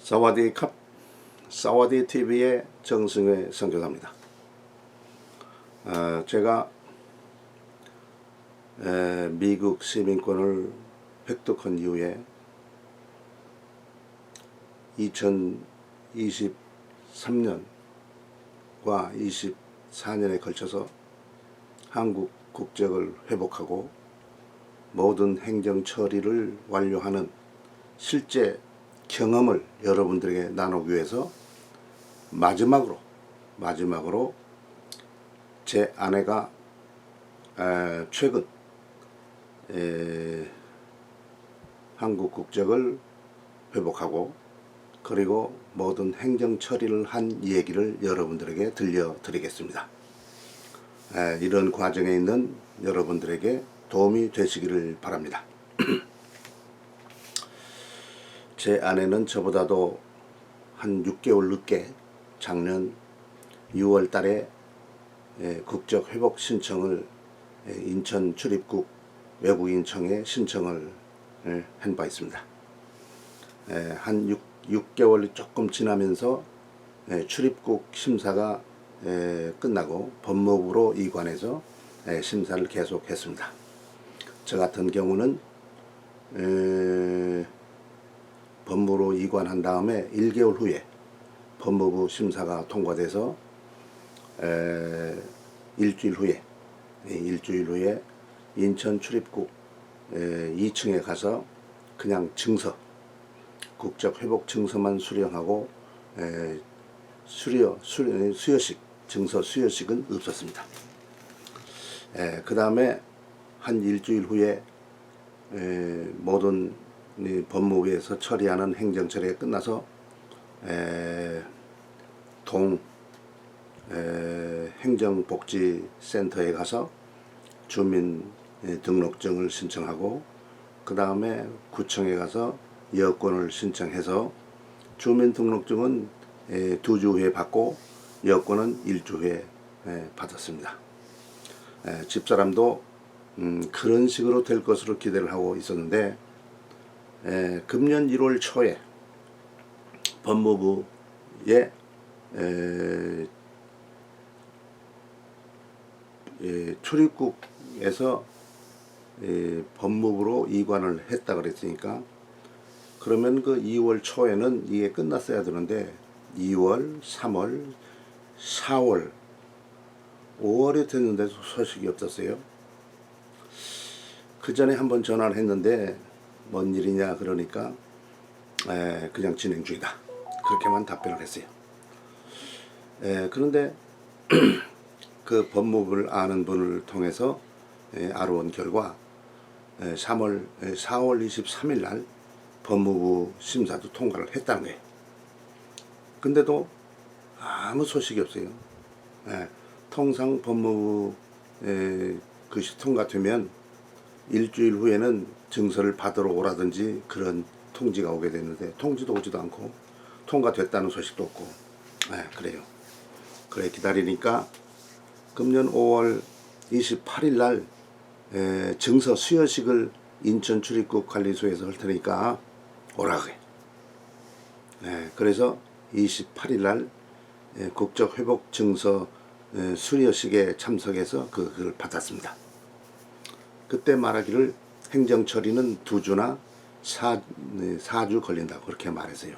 사와디캅, 사와디TV의 정승회 선교사입니다. 제가 미국 시민권을 획득한 이후에 2023년과 24년에 걸쳐서 한국 국적을 회복하고 모든 행정 처리를 완료하는 실제 경험을 여러분들에게 나누기 위해서 마지막으로 제 아내가 최근 한국 국적을 회복하고 그리고 모든 행정 처리를 한 얘기를 여러분들에게 들려드리겠습니다. 이런 과정에 있는 여러분들에게 도움이 되시기를 바랍니다. 제 아내는 저보다도 한 6개월 늦게 작년 6월 달에 국적 회복 신청을 인천 출입국 외국인청에 신청을 한 바 있습니다. 한 6개월이 조금 지나면서 출입국 심사가 끝나고 법무부로 이관해서 심사를 계속했습니다. 저 같은 경우는 법무부로 이관한 다음에 1개월 후에 법무부 심사가 통과돼서 일주일 후에 인천 출입국 2층에 가서 그냥 증서, 국적 회복 증서만 수령하고 수여식, 증서 수여식은 없었습니다. 그 다음에 한 일주일 후에 모든 법무부에서 처리하는 행정처리가 끝나서 동 행정복지센터에 가서 주민등록증을 신청하고 그 다음에 구청에 가서 여권을 신청해서 주민등록증은 2주 후에 받고 여권은 1주 후에 받았습니다. 집사람도 그런 식으로 될 것으로 기대를 하고 있었는데 금년 1월 초에 법무부에 출입국에서 법무부로 이관을 했다 그랬으니까 그러면 그 2월 초에는 이게 끝났어야 되는데 2월, 3월, 4월, 5월이 됐는데도 소식이 없었어요. 그 전에 한번 전화를 했는데 뭔 일이냐 그러니까 그냥 진행 중이다 그렇게만 답변을 했어요. 그런데 그 법무부를 아는 분을 통해서 알아온 결과 4월 23일 날 법무부 심사도 통과를 했다는 거예요. 근데도 아무 소식이 없어요. 통상 법무부 그것이 통과되면 일주일 후에는 증서를 받으러 오라든지 그런 통지가 오게 되는데 통지도 오지도 않고 통과됐다는 소식도 없고 그래요. 그래 기다리니까 금년 5월 28일 날 증서 수여식을 인천 출입국 관리소에서 할 테니까 오라고 해. 그래서 28일 날 국적 회복 증서 수여식에 참석해서 그걸 받았습니다. 그때 말하기를 행정 처리는 2주나 4주 걸린다고 그렇게 말했어요.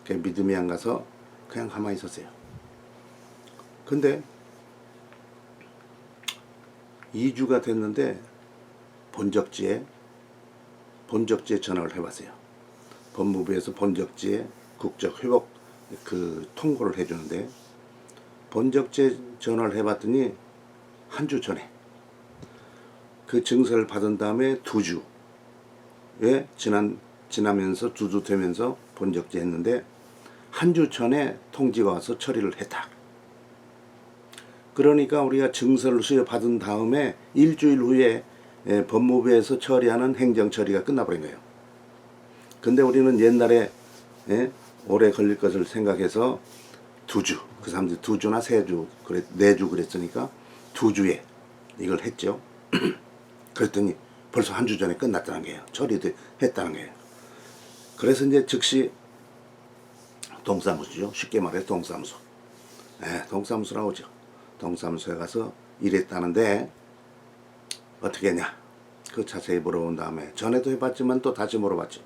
믿음이 안 가서 그냥 가만히 있었어요. 근데 2주가 됐는데 본적지에 전화를 해봤어요. 법무부에서 본적지에 국적 회복 그 통보를 해주는데 본적지에 전화를 해봤더니 한 주 전에 그 증서를 받은 다음에 2주에 지나면서 2주 되면서 본적지 했는데 한 주 전에 통지가 와서 처리를 했다. 그러니까 우리가 증서를 수여받은 다음에 일주일 후에 법무부에서 처리하는 행정처리가 끝나버린 거예요. 근데 우리는 옛날에 오래 걸릴 것을 생각해서 2주, 그 사람들이 2주나 3주, 4주 그랬으니까 2주에 이걸 했죠. 그랬더니 벌써 한 주 전에 끝났다는 거예요. 처리도 했다는 거예요. 그래서 이제 즉시 동사무소죠. 쉽게 말해 동사무소. 동사무소라고 하죠. 동사무소에 가서 일했다는데 어떻게 했냐? 그 자세히 물어본 다음에 전에도 해봤지만 또 다시 물어봤죠.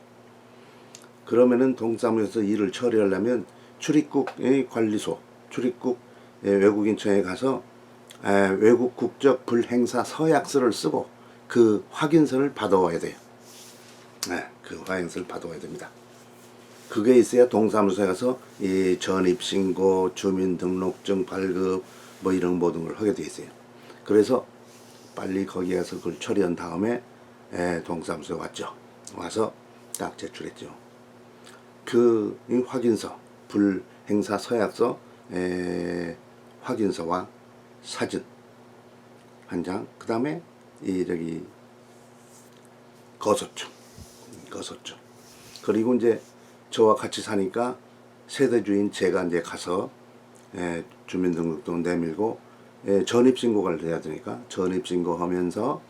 그러면은 동사무소에서 일을 처리하려면 출입국의 관리소, 출입국 외국인청에 가서 외국 국적 불행사 서약서를 쓰고 그 확인서를 받아와야 돼요. 그 확인서를 받아와야 됩니다. 그게 있어야 동사무소에 가서 이 전입신고, 주민등록증 발급 뭐 이런 모든 걸 하게 돼 있어요. 그래서 빨리 거기 가서 그걸 처리한 다음에 동사무소에 왔죠. 와서 딱 제출했죠. 그 확인서, 불행사 서약서 확인서와 사진 한 장, 그 다음에 이 거소증, 그리고 이제 저와 같이 사니까 세대주인 제가 이제 가서 주민등록증 내밀고 전입신고를 해야 되니까 전입신고하면서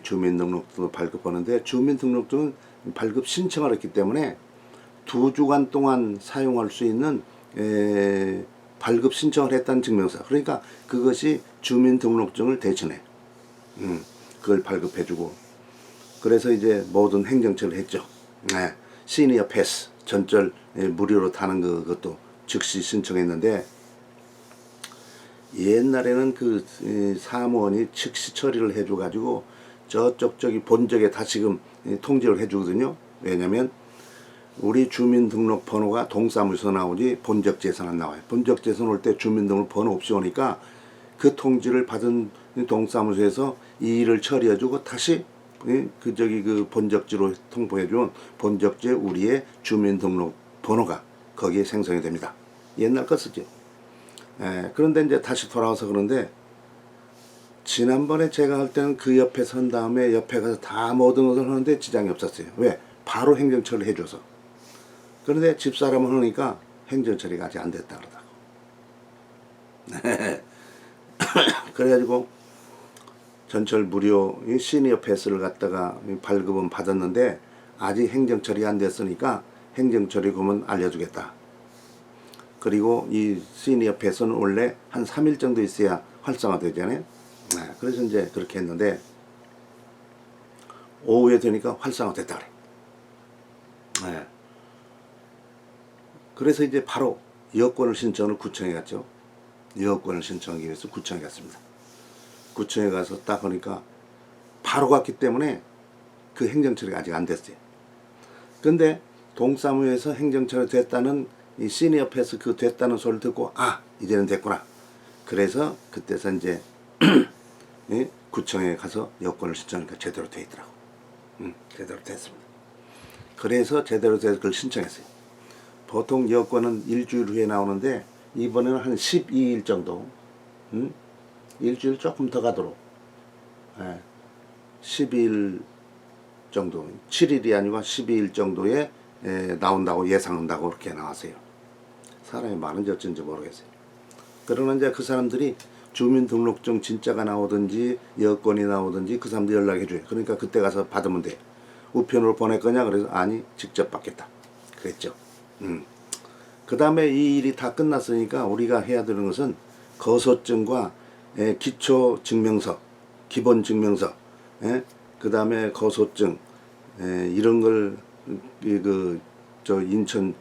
주민등록증을 발급하는데 주민등록증은 발급 신청을 했기 때문에 2주간 동안 사용할 수 있는 발급 신청을 했다는 증명서. 그러니까 그것이 주민등록증을 대신해. 그걸 발급해주고. 그래서 이제 모든 행정처를 했죠. 시니어 패스, 전철 무료로 타는 그것도 즉시 신청했는데 옛날에는 그 사무원이 즉시 처리를 해줘가지고 저기 본적에 다시금 통지를 해주거든요. 왜냐면 우리 주민등록번호가 동사무소 나오지 본적재산 안 나와요. 본적재산 올 때 주민등록번호 없이 오니까 그 통지를 받은 동사무소에서 이 일을 처리해주고 다시 그 본적지로 통보해준 본적지에 우리의 주민등록번호가 거기에 생성이 됩니다. 옛날 거 쓰죠. 그런데 이제 다시 돌아와서 그런데 지난번에 제가 할 때는 그 옆에 선 다음에 옆에 가서 다 모든 것을 하는데 지장이 없었어요. 왜? 바로 행정처리를 해줘서. 그런데 집사람을 하니까 행정처리가 아직 안 됐다 그러다고. 그래가지고 전철 무료 시니어 패스를 갖다가 발급은 받았는데 아직 행정처리 안 됐으니까 행정처리 그러면 알려주겠다. 그리고 이 시니어 패스는 원래 한 3일 정도 있어야 활성화되잖아요. 그래서 이제 그렇게 했는데 오후에 되니까 활성화됐다 그래. 그래서 이제 바로 여권을 신청을 구청에 갔죠. 여권을 신청하기 위해서 구청에 갔습니다. 구청에 가서 딱 하니까 바로 갔기 때문에 그 행정처리가 아직 안 됐어요. 근데 동사무소에서 행정처리 됐다는 이 시니어 패스 그 됐다는 소리를 듣고 이제는 됐구나. 그래서 그때서 이제 구청에 가서 여권을 신청하니까 제대로 돼 있더라고. 제대로 됐습니다. 그래서 제대로 돼서 그걸 신청했어요. 보통 여권은 일주일 후에 나오는데 이번에는 한 12일 정도, 일주일 조금 더 가도록 12일 정도, 7일이 아니고 12일 정도에 나온다고 예상한다고 그렇게 나왔어요. 사람이 많은지 어쩐지 모르겠어요. 그러나 이제 그 사람들이 주민등록증 진짜가 나오든지 여권이 나오든지 그 사람들 연락해줘요. 그러니까 그때 가서 받으면 돼. 우편으로 보낼 거냐? 그래서 아니 직접 받겠다 그랬죠. 그 다음에 이 일이 다 끝났으니까 우리가 해야 되는 것은 거소증과 기초증명서, 기본증명서, 그 다음에 거소증 이런 걸 인천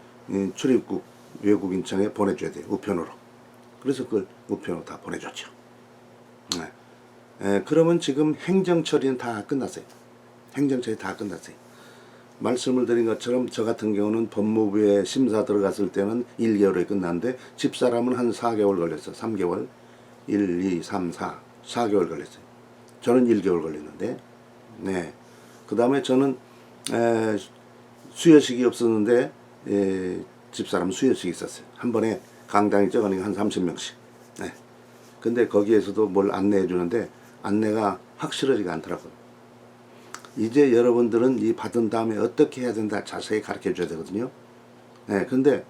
출입국 외국인청에 보내줘야 돼요. 우편으로. 그래서 그걸 우편으로 다 보내줬죠. 그러면 지금 행정처리는 다 끝났어요. 행정처리 다 끝났어요. 말씀을 드린 것처럼 저 같은 경우는 법무부에 심사 들어갔을 때는 1개월에 끝났는데 집사람은 한 4개월 걸렸어요. 3개월, 1, 2, 3, 4개월 걸렸어요. 저는 1개월 걸렸는데 그 다음에 저는 수여식이 없었는데 집사람 수여식이 있었어요. 한 번에 강당이 적으니까 한 30명씩. 근데 거기에서도 뭘 안내해 주는데 안내가 확실하지가 않더라고요. 이제 여러분들은 이 받은 다음에 어떻게 해야 된다 자세히 가르쳐 줘야 되거든요. 근데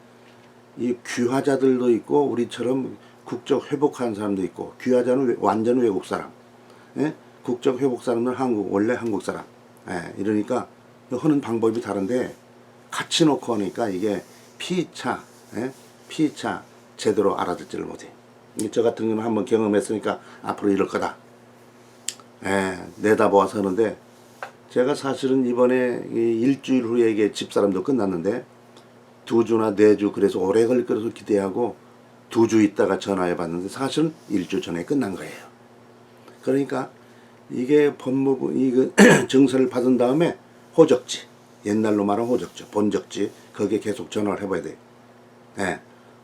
이 귀화자들도 있고 우리처럼 국적 회복하는 사람도 있고 귀화자는 완전 외국 사람, 국적 회복 사람은 원래 한국 사람. 이러니까 하는 방법이 다른데 같이 놓고 하니까 이게 피차 피차 제대로 알아듣지를 못해. 저 같은 경우는 한번 경험했으니까 앞으로 이럴 거다. 내다보아서 하는데, 제가 사실은 이번에 일주일 후에 이게 집사람도 끝났는데 2주나 4주 그래서 오래 걸릴 거라서 기대하고 2주 있다가 전화해 봤는데 사실은 일주 전에 끝난 거예요. 그러니까 이게 법무부 이거 증서를 받은 다음에 호적지, 옛날로 말하면 호적지, 본적지, 거기에 계속 전화를 해봐야 돼.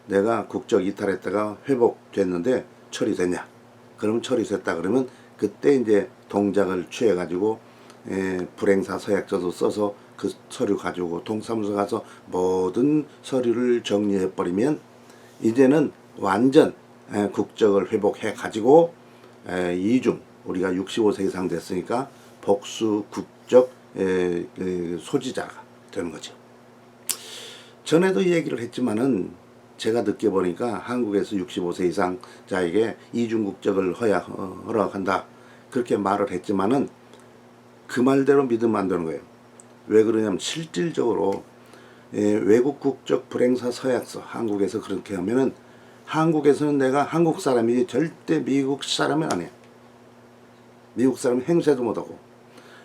내가 국적 이탈했다가 회복됐는데 처리됐냐? 그러면 처리됐다 그러면 그때 이제 동작을 취해 가지고 불행사 서약서도 써서 그 서류 가지고 동사무소 가서 모든 서류를 정리해 버리면 이제는 완전 국적을 회복해 가지고 이중, 우리가 65세 이상 됐으니까 복수 국적 소지자가 되는 거죠. 전에도 얘기를 했지만은 제가 듣게 보니까 한국에서 65세 이상자에게 이중 국적을 허락한다 그렇게 말을 했지만은 그 말대로 믿으면 안 되는 거예요. 왜 그러냐면 실질적으로 외국 국적 불행사 서약서 한국에서 그렇게 하면은 한국에서는 내가 한국 사람이지 절대 미국 사람은 아니에요. 미국 사람은 행세도 못하고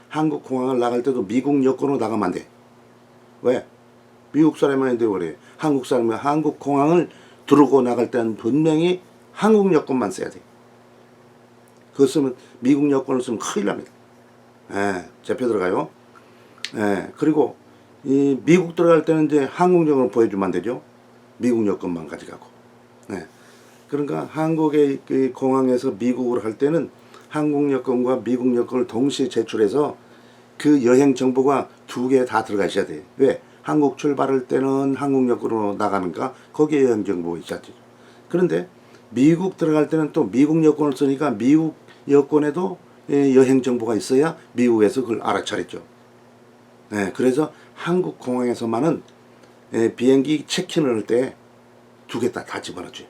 한국 공항을 나갈 때도 미국 여권으로 나가면 안 돼. 왜? 미국 사람인데 그래. 한국 사람이 한국 공항을 들고 나갈 때는 분명히 한국 여권만 써야 돼. 그거 쓰면 미국 여권을 쓰면 큰일 납니다. 잡혀 들어가요. 그리고 이 미국 들어갈 때는 이제 한국 여권을 보여주면 안 되죠. 미국 여권만 가져가고. 그러니까 한국의 그 공항에서 미국으로 갈 때는 한국 여권과 미국 여권을 동시에 제출해서 그 여행 정보가 2개 다 들어가 있어야 돼요. 왜? 한국 출발할 때는 한국 여권으로 나가는가? 거기에 여행 정보가 있었죠. 그런데 미국 들어갈 때는 또 미국 여권을 쓰니까 미국 여권에도 여행 정보가 있어야 미국에서 그걸 알아차렸죠. 그래서 한국 공항에서만은 비행기 체크인을 할 때 2개 다 집어넣죠.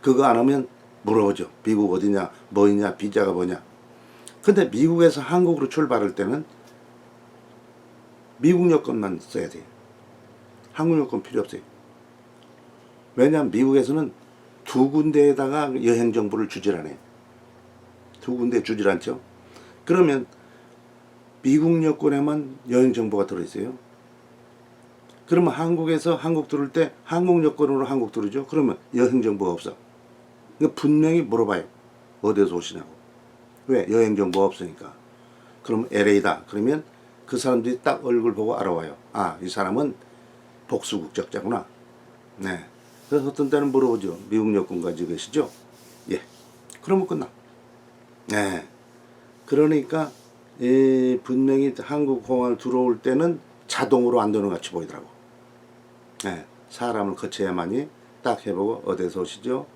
그거 안 하면 물어보죠. 미국 어디냐, 뭐냐, 비자가 뭐냐. 근데 미국에서 한국으로 출발할 때는 미국 여권만 써야 돼요. 한국 여권 필요 없어요. 왜냐하면 미국에서는 2군데에다가 여행 정보를 주질 않아요. 2군데 주질 않죠. 그러면 미국 여권에만 여행 정보가 들어있어요. 그러면 한국에서 한국 들을 때 한국 여권으로 한국 들으죠. 그러면 여행 정보가 없어. 그러니까 분명히 물어봐요. 어디서 오시냐고. 왜? 여행 정보가 없으니까. 그럼 LA다. 그러면 그 사람들이 딱 얼굴 보고 알아와요. 아, 이 사람은 복수 국적자구나. 그래서 어떤 때는 물어보죠. 미국 여권 가지고 계시죠? 예. 그러면 끝나. 그러니까 분명히 한국 공항을 들어올 때는 자동으로 안 되는 것 같이 보이더라고. 사람을 거쳐야만이 딱 해보고 어디서 오시죠?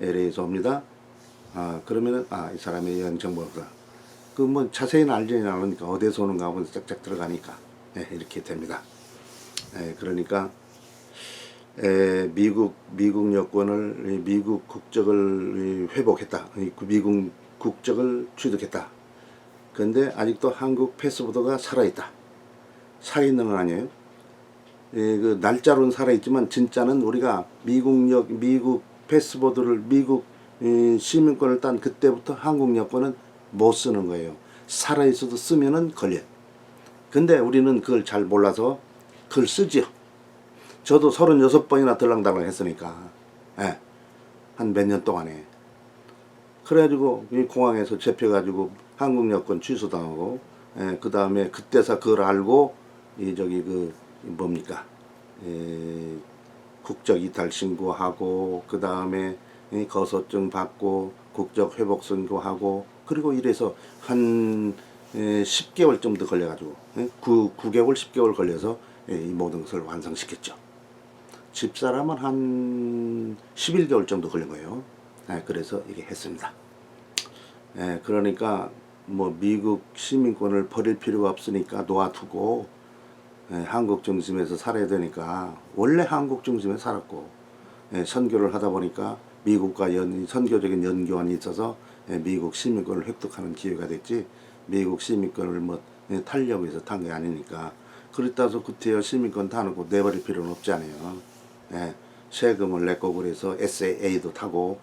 LA에서 옵니다. 그러면은 이 사람의 여행 정보가 없다. 그 뭐 자세히는 알지는 않으니까 어디서 오는가 하면 짝짝 들어가니까 이렇게 됩니다. 그러니까 미국 여권을 미국 국적을 회복했다. 미국 국적을 취득했다. 그런데 아직도 한국 패스포드가 살아있다. 살아있는 건 아니에요. 그 날짜로는 살아있지만 진짜는 우리가 미국 패스포드를 미국 시민권을 딴 그때부터 한국 여권은 못 쓰는 거예요. 살아있어도 쓰면은 걸려. 근데 우리는 그걸 잘 몰라서 그걸 쓰지요. 저도 36번이나 들랑달랑 했으니까 한 몇 년 동안에 그래가지고 공항에서 잡혀가지고 한국 여권 취소당하고 그 다음에 그때서 그걸 알고 뭡니까 국적 이탈 신고하고 그 다음에 거소증 받고 국적 회복 신고하고 그리고 이래서 한 10개월 정도 걸려가지고 9개월 10개월 걸려서 이 모든 것을 완성시켰죠. 집사람은 한 11개월 정도 걸린 거예요. 그래서 이게 했습니다. 그러니까 뭐 미국 시민권을 버릴 필요가 없으니까 놓아두고 한국 중심에서 살아야 되니까 원래 한국 중심에 살았고 선교를 하다 보니까 미국과 선교적인 연교환이 있어서 미국 시민권을 획득하는 기회가 됐지 미국 시민권을 뭐 타려고 해서 탄 게 아니니까 그렇다고 구태여 시민권 타놓고 내버릴 필요는 없잖아요. 세금을 냈고 그래서 SAA도 타고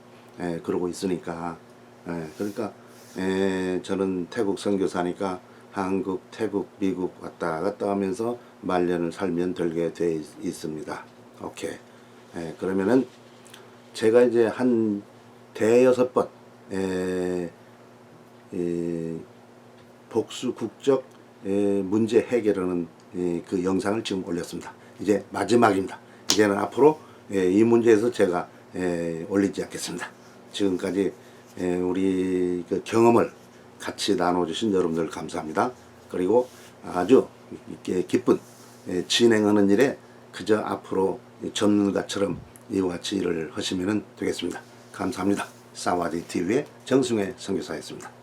그러고 있으니까 그러니까 저는 태국 선교사니까 한국, 태국, 미국 왔다 갔다 하면서 말년을 살면 들게 돼 있습니다. 오케이. 그러면은 제가 이제 한 대여섯 번 복수 국적 문제 해결하는 그 영상을 지금 올렸습니다. 이제 마지막입니다. 이제는 앞으로 이 문제에서 제가 올리지 않겠습니다. 지금까지 우리 그 경험을 같이 나눠주신 여러분들 감사합니다. 그리고 아주 기쁜 진행하는 일에 그저 앞으로 전문가처럼 이와 같이 일을 하시면 되겠습니다. 감사합니다. 사와디 TV의 정승회 선교사였습니다.